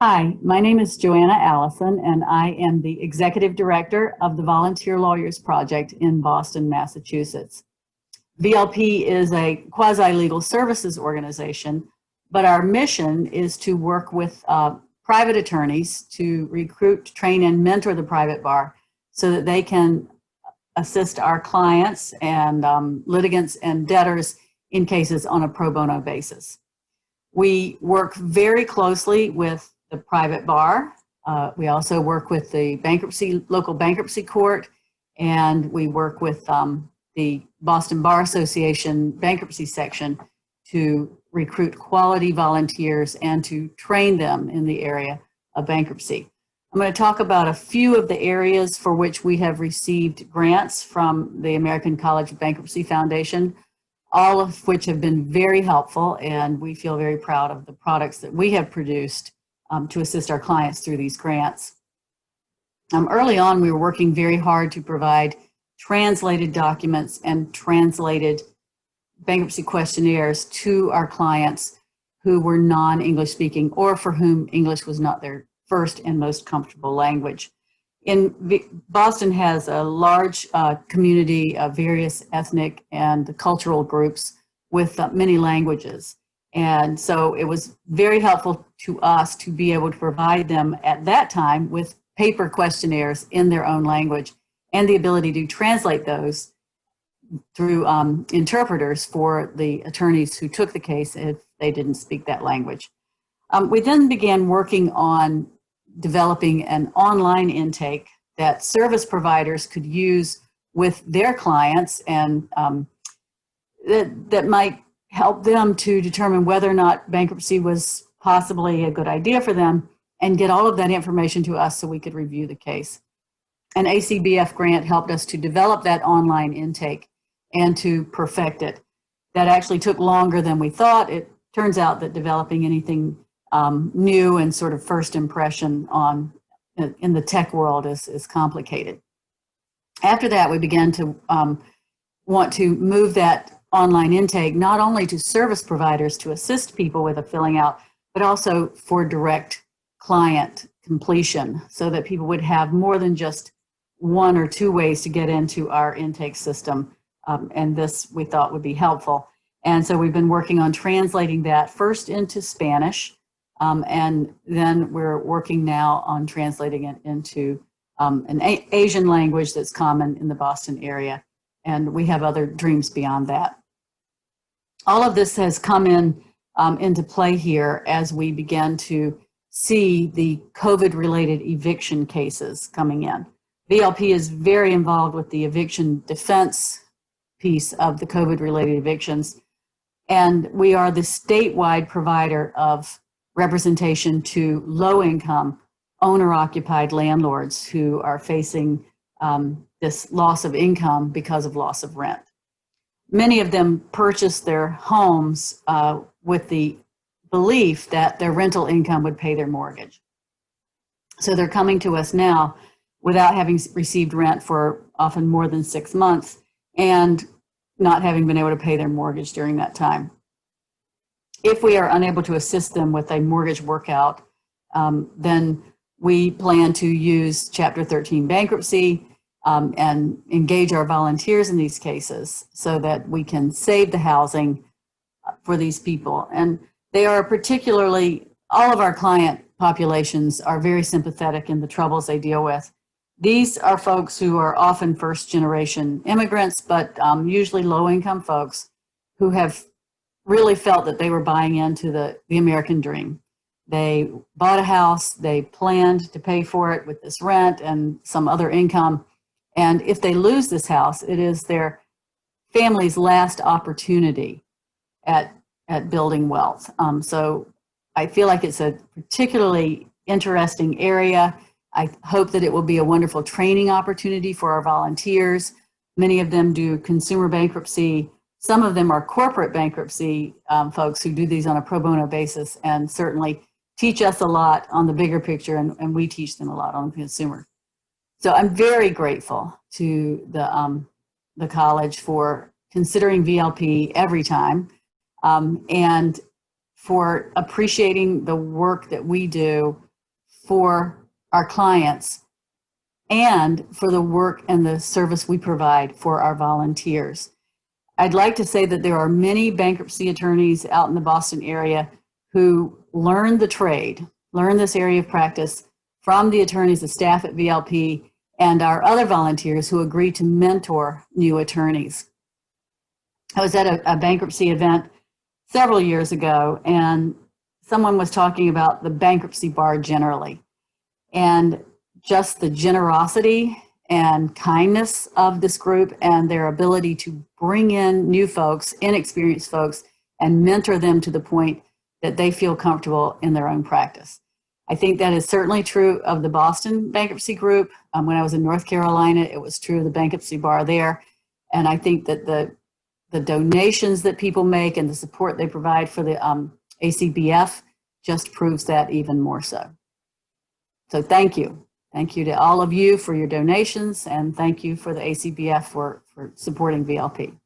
Hi, my name is Joanna Allison, and I am the Executive Director of the Volunteer Lawyers Project in Boston, Massachusetts. VLP is a quasi-legal services organization, but our mission is to work with private attorneys to recruit, train, and mentor the private bar so that they can assist our clients and litigants and debtors in cases on a pro bono basis. We work very closely with the private bar. We also work with the local bankruptcy court, and we work with the Boston Bar Association bankruptcy section to recruit quality volunteers and to train them in the area of bankruptcy. I'm going to talk about a few of the areas for which we have received grants from the American College of Bankruptcy Foundation, all of which have been very helpful, and we feel very proud of the products that we have produced to assist our clients through these grants. Early on, we were working very hard to provide translated documents and translated bankruptcy questionnaires to our clients who were non-English speaking or for whom English was not their first and most comfortable language. Boston has a large community of various ethnic and cultural groups with many languages. And so it was very helpful to us to be able to provide them at that time with paper questionnaires in their own language and the ability to translate those through interpreters for the attorneys who took the case if they didn't speak that language. We then began working on developing an online intake that service providers could use with their clients and that might help them to determine whether or not bankruptcy was possibly a good idea for them and get all of that information to us so we could review the case. An ACBF grant helped us to develop that online intake and to perfect it. That actually took longer than we thought. It turns out that developing anything new and sort of first impression in the tech world is complicated. After that, we began to want to move that online intake not only to service providers to assist people with a filling out, but also for direct client completion so that people would have more than just one or two ways to get into our intake system. And this we thought would be helpful. And so we've been working on translating that first into Spanish, and then we're working now on translating it into an Asian language that's common in the Boston area. And we have other dreams beyond that. All of this has come into play here as we begin to see the COVID-related eviction cases coming in. VLP is very involved with the eviction defense piece of the COVID-related evictions, and we are the statewide provider of representation to low-income owner-occupied landlords who are facing this loss of income because of loss of rent. Many of them purchased their homes with the belief that their rental income would pay their mortgage. So they're coming to us now without having received rent for often more than 6 months and not having been able to pay their mortgage during that time. If we are unable to assist them with a mortgage workout, then we plan to use Chapter 13 bankruptcy and engage our volunteers in these cases so that we can save the housing for these people. And they are particularly, all of our client populations are very sympathetic in the troubles they deal with. These are folks who are often first-generation immigrants, but usually low-income folks who have really felt that they were buying into the American dream. They bought a house, they planned to pay for it with this rent and some other income, and if they lose this house, it is their family's last opportunity at building wealth. So I feel like it's a particularly interesting area. I hope that it will be a wonderful training opportunity for our volunteers. Many of them do consumer bankruptcy. Some of them are corporate bankruptcy folks who do these on a pro bono basis and certainly teach us a lot on the bigger picture, and we teach them a lot on the consumer. So I'm very grateful to the college for considering VLP every time and for appreciating the work that we do for our clients and for the work and the service we provide for our volunteers. I'd like to say that there are many bankruptcy attorneys out in the Boston area who learn the trade, learn this area of practice from the attorneys, the staff at VLP, and our other volunteers who agree to mentor new attorneys. I was at a bankruptcy event several years ago, and someone was talking about the bankruptcy bar generally, and just the generosity and kindness of this group and their ability to bring in new folks, inexperienced folks, and mentor them to the point that they feel comfortable in their own practice. I think that is certainly true of the Boston bankruptcy group. When I was in North Carolina, it was true of the bankruptcy bar there. And I think that the donations that people make and the support they provide for the ACBF just proves that even more so. So thank you. Thank you to all of you for your donations, and thank you for the ACBF for supporting VLP.